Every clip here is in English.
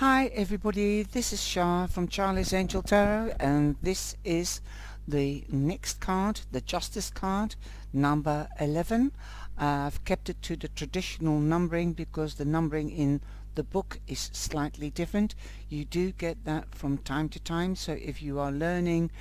Hi everybody, this is Shah from CharliesAngelTarot, and this is the next card, the Justice card, number 11. I've kept it to the traditional numbering because the numbering in the book is slightly different. You do get that from time to time, so if you are learning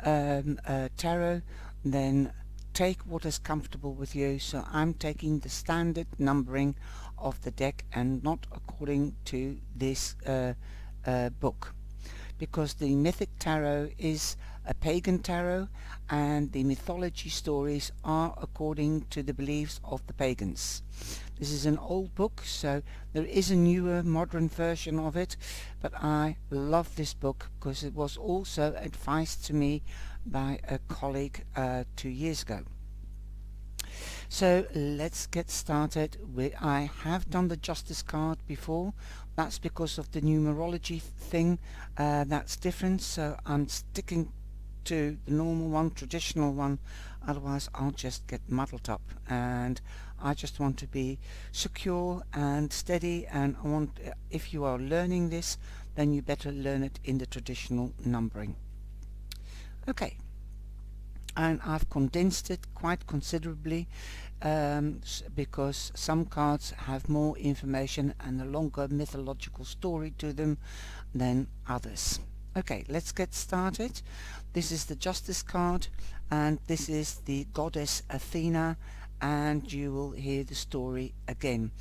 tarot, then take what is comfortable with you. So I'm taking the standard numbering of the deck and not according to this book, because the Mythic Tarot is a pagan tarot and the mythology stories are according to the beliefs of the pagans. This is an old book, so there is a newer modern version of it, but I love this book because it was also advised to me by a colleague 2 years ago. So let's get started. I have done the Justice card before. That's because of the numerology thing. That's different, so I'm sticking to the normal one, traditional one, otherwise I'll just get muddled up, and I just want to be secure and steady, and I want, if you are learning this, then you better learn it in the traditional numbering. Okay, and I've condensed it quite considerably because some cards have more information and a longer mythological story to them than others. Okay, let's get started. This is the Justice card, and this is the goddess Athena, and you will hear the story again.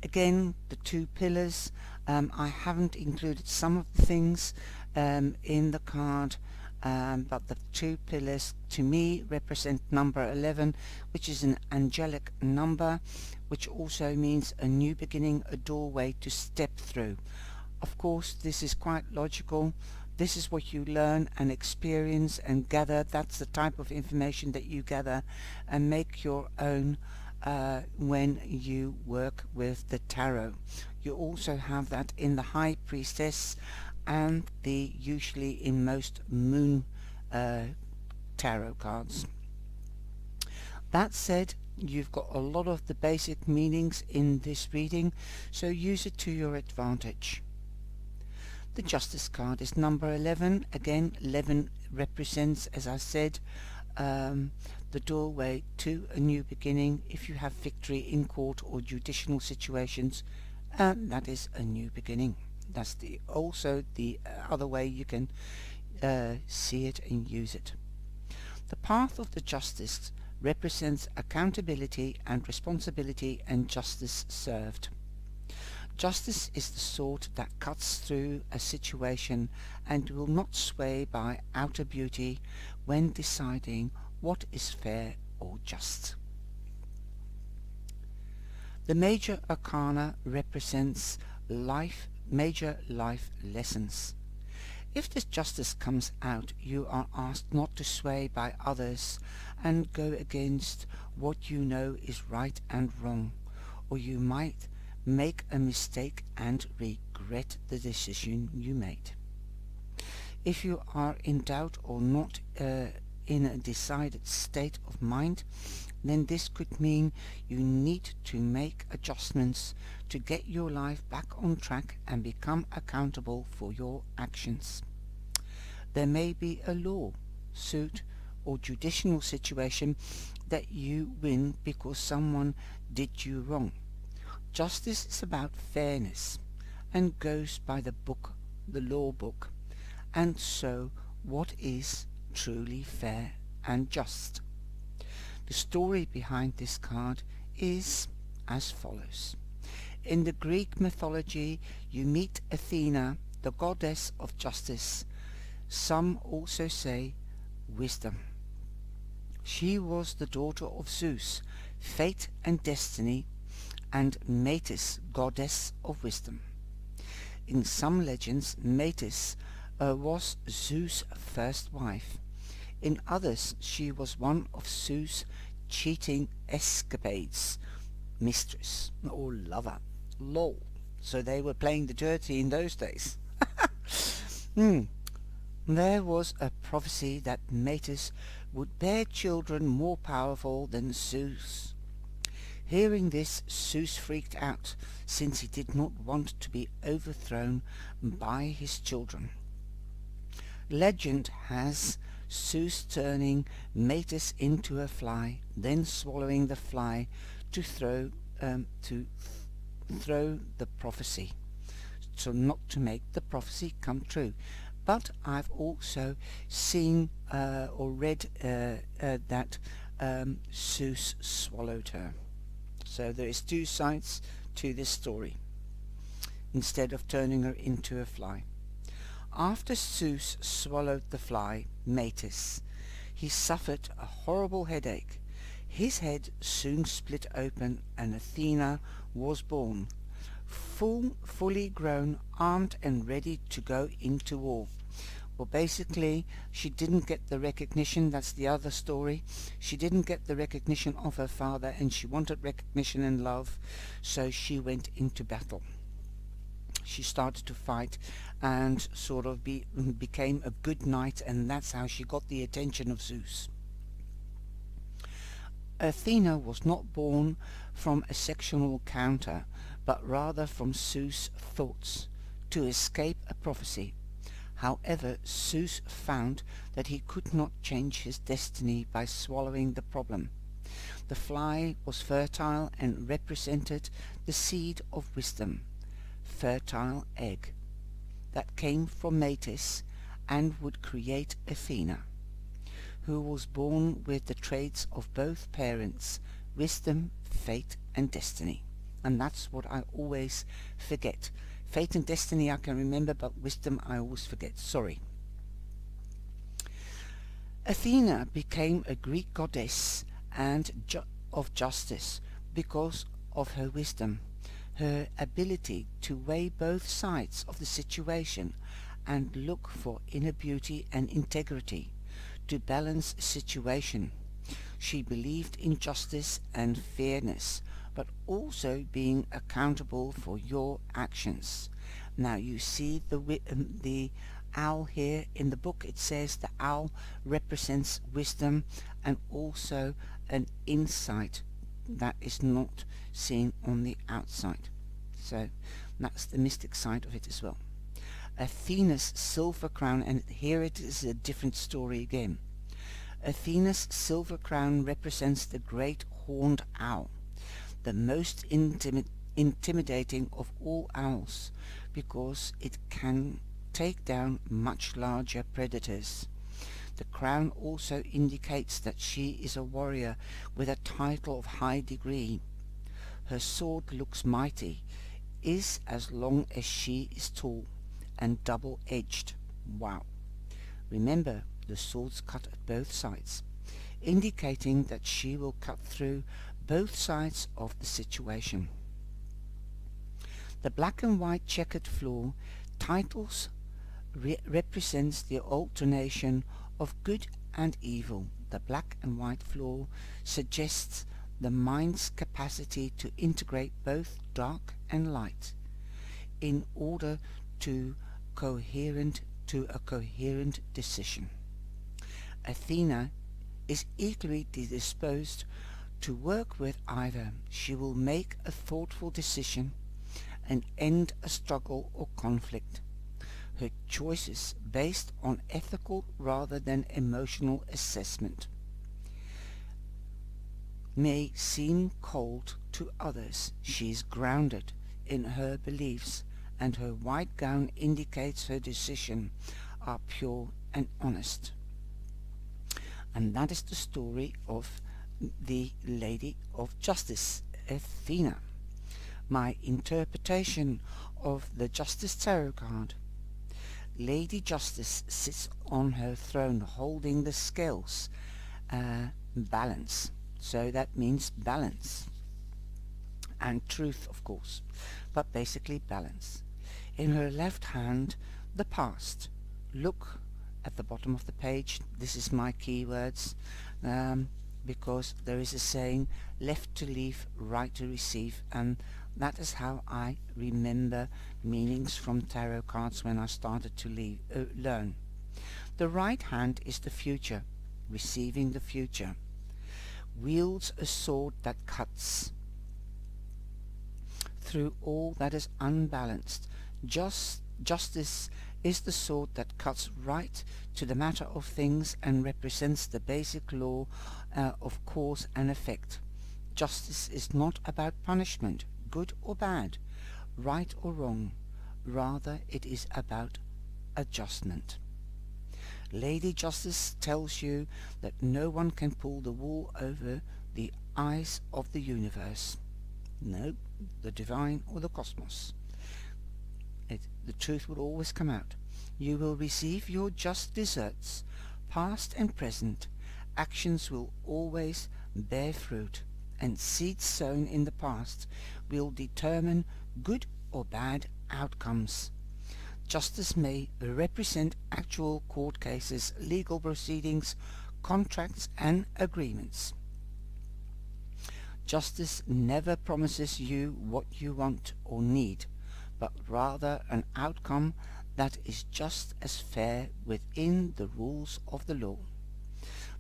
Again, the two pillars. I haven't included some of the things in the card, but the two pillars to me represent number 11, which is an angelic number, which also means a new beginning, a doorway to step through. Of course, this is quite logical. This is what you learn and experience and gather. That's the type of information that you gather and make your own when you work with the tarot. You also have that in the High Priestess and the usually in most moon tarot cards. That said, you've got a lot of the basic meanings in this reading, so use it to your advantage. The Justice card is number 11. Again, 11 represents, as I said, the doorway to a new beginning. If you have victory in court or judicial situations, that is a new beginning. That's also the other way you can see it and use it. The path of the Justice represents accountability and responsibility and justice served. Justice is the sword that cuts through a situation and will not sway by outer beauty when deciding what is fair or just. The major arcana represents major life lessons. If this justice comes out, you are asked not to sway by others and go against what you know is right and wrong, or you might make a mistake and regret the decision you made. If you are in doubt or not in a decided state of mind, then this could mean you need to make adjustments to get your life back on track and become accountable for your actions. There may be a law, suit, or judicial situation that you win because someone did you wrong. Justice is about fairness and goes by the book, the law book, and so what is truly fair and just? The story behind this card is as follows. In the Greek mythology, you meet Athena, the goddess of justice. Some also say wisdom. She was the daughter of Zeus, fate and destiny, and Mytic, goddess of wisdom. In some legends, Mytic was Zeus' first wife. In others, she was one of Zeus' cheating escapades, mistress or lover. Lol. So they were playing the dirty in those days. There was a prophecy that Mytic would bear children more powerful than Zeus. Hearing this, Zeus freaked out, since he did not want to be overthrown by his children. Legend has Zeus turning Metis into a fly, then swallowing the fly to throw the prophecy, so not to make the prophecy come true. But I've also seen or read that Zeus swallowed her. So there is two sides to this story, instead of turning her into a fly. After Zeus swallowed the fly, Metis, he suffered a horrible headache. His head soon split open and Athena was born, fully grown, armed and ready to go into war. Well, basically, she didn't get the recognition. That's the other story. She didn't get the recognition of her father, and she wanted recognition and love, so she went into battle. She started to fight and sort of became a good knight, and that's how she got the attention of Zeus. Athena was not born from a sexual encounter, but rather from Zeus' thoughts, to escape a prophecy. However, Zeus found that he could not change his destiny by swallowing the problem. The fly was fertile and represented the seed of wisdom, fertile egg, that came from Metis and would create Athena, who was born with the traits of both parents, wisdom, fate and destiny. And that's what I always forget. Fate and destiny I can remember, but wisdom I always forget. Sorry. Athena became a Greek goddess and of justice because of her wisdom, her ability to weigh both sides of the situation and look for inner beauty and integrity to balance a situation. She believed in justice and fairness, but also being accountable for your actions. Now you see the owl here in the book. It says the owl represents wisdom and also an insight that is not seen on the outside. So that's the mystic side of it as well. Athena's silver crown, and here it is a different story again. Athena's silver crown represents the great horned owl, the most intimidating of all owls, because it can take down much larger predators. The crown also indicates that she is a warrior with a title of high degree. Her sword looks mighty, is as long as she is tall, and double-edged. Wow. Remember, the swords cut at both sides, indicating that she will cut through both sides of the situation. The black and white checkered floor titles represents the alternation of good and evil. The black and white floor suggests the mind's capacity to integrate both dark and light in order to a coherent decision. Athena is equally disposed to work with either. She will make a thoughtful decision and end a struggle or conflict. Her choices based on ethical rather than emotional assessment may seem cold to others. She is grounded in her beliefs, and her white gown indicates her decisions are pure and honest. And that is the story of the Lady of Justice, Athena. My interpretation of the Justice Tarot card. Lady Justice sits on her throne holding the scales, balance. So that means balance. And truth, of course. But basically balance. In her left hand, the past. Look at the bottom of the page. This is my keywords. Because there is a saying, left to leave, right to receive, and that is how I remember meanings from tarot cards when I started to learn. The right hand is the future, receiving the future. Wields a sword that cuts. through all that is unbalanced. Justice is the sword that cuts right to the matter of things and represents the basic law of cause and effect. Justice is not about punishment, good or bad, right or wrong. Rather, it is about adjustment. Lady Justice tells you that no one can pull the wool over the eyes of the universe. No, the divine or the cosmos. The truth will always come out. You will receive your just deserts, past and present. Actions will always bear fruit, and seeds sown in the past will determine good or bad outcomes. Justice may represent actual court cases, legal proceedings, contracts and agreements. Justice never promises you what you want or need, but rather an outcome that is just as fair within the rules of the law.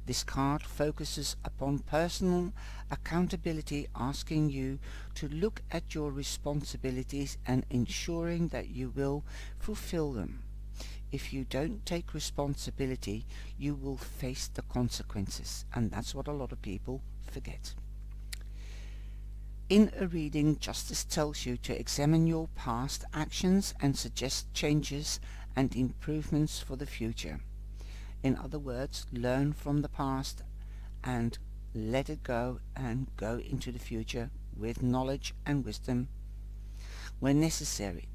This card focuses upon personal accountability, asking you to look at your responsibilities and ensuring that you will fulfill them. If you don't take responsibility, you will face the consequences, and that's what a lot of people forget. In a reading, Justice tells you to examine your past actions and suggest changes and improvements for the future. In other words, learn from the past and let it go and go into the future with knowledge and wisdom when necessary.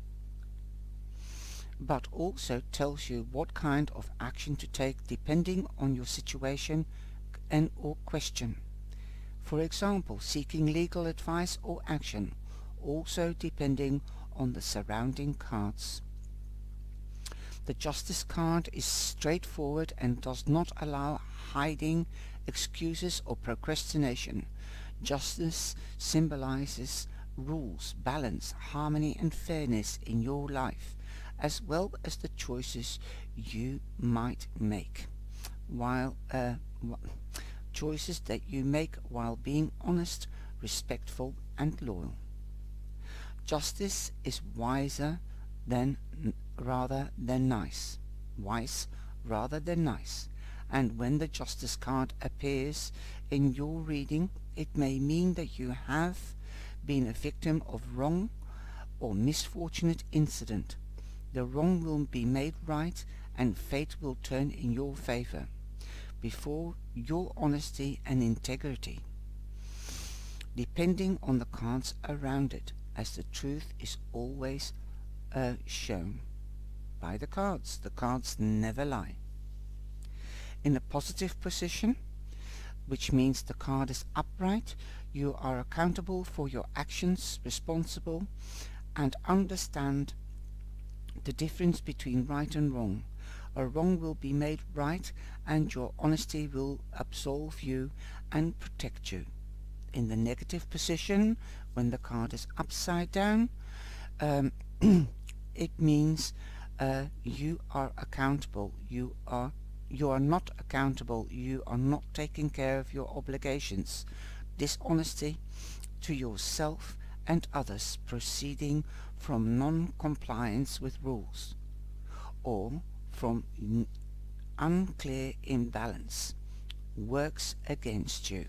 But also tells you what kind of action to take depending on your situation and or question. For example, seeking legal advice or action, also depending on the surrounding cards. The Justice card is straightforward and does not allow hiding, excuses or procrastination. Justice symbolizes rules, balance, harmony and fairness in your life, as well as the choices you might make choices that you make while being honest, respectful and loyal. Justice is wiser rather than nice. Wise rather than nice. And when the Justice card appears in your reading, it may mean that you have been a victim of wrong or misfortunate incident. The wrong will be made right and fate will turn in your favor before your honesty and integrity, depending on the cards around it, as the truth is always shown by the cards. The cards never lie. In a positive position, which means the card is upright, you are accountable for your actions, responsible, and understand the difference between right and wrong. A wrong will be made right and your honesty will absolve you and protect you. In the negative position, when the card is upside down, it means you are accountable. You are not accountable. You are not taking care of your obligations. Dishonesty to yourself and others proceeding from non-compliance with rules or from unclear imbalance works against you.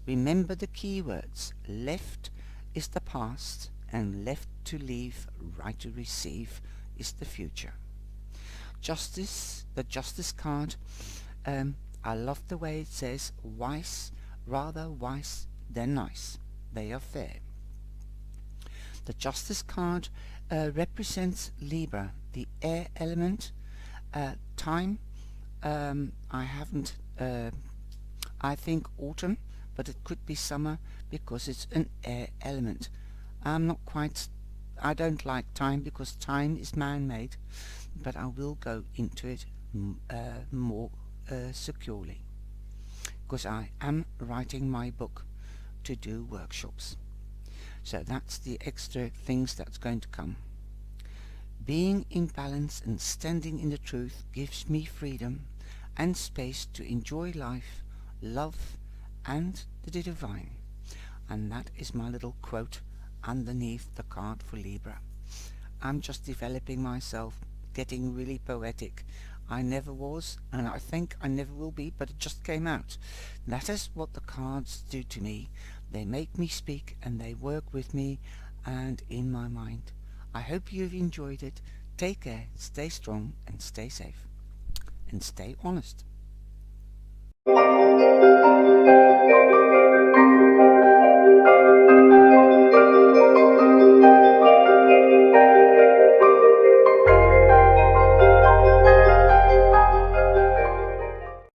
Remember the keywords. Left is the past and left to leave, right to receive is the future. Justice, the Justice card, I love the way it says wise, rather wise than nice. They are fair. The Justice card represents Libra, the air element. Time, I haven't, I think autumn, but it could be summer because it's an air element. I don't like time because time is man-made, but I will go into it more securely because I am writing my book to do workshops. So that's the extra things that's going to come. Being in balance and standing in the truth gives me freedom and space to enjoy life, love and the divine. And that is my little quote underneath the card for Libra. I'm just developing myself, getting really poetic. I never was, and I think I never will be, but it just came out. That is what the cards do to me. They make me speak, and they work with me and in my mind. I hope you've enjoyed it. Take care, stay strong, and stay safe. And stay honest.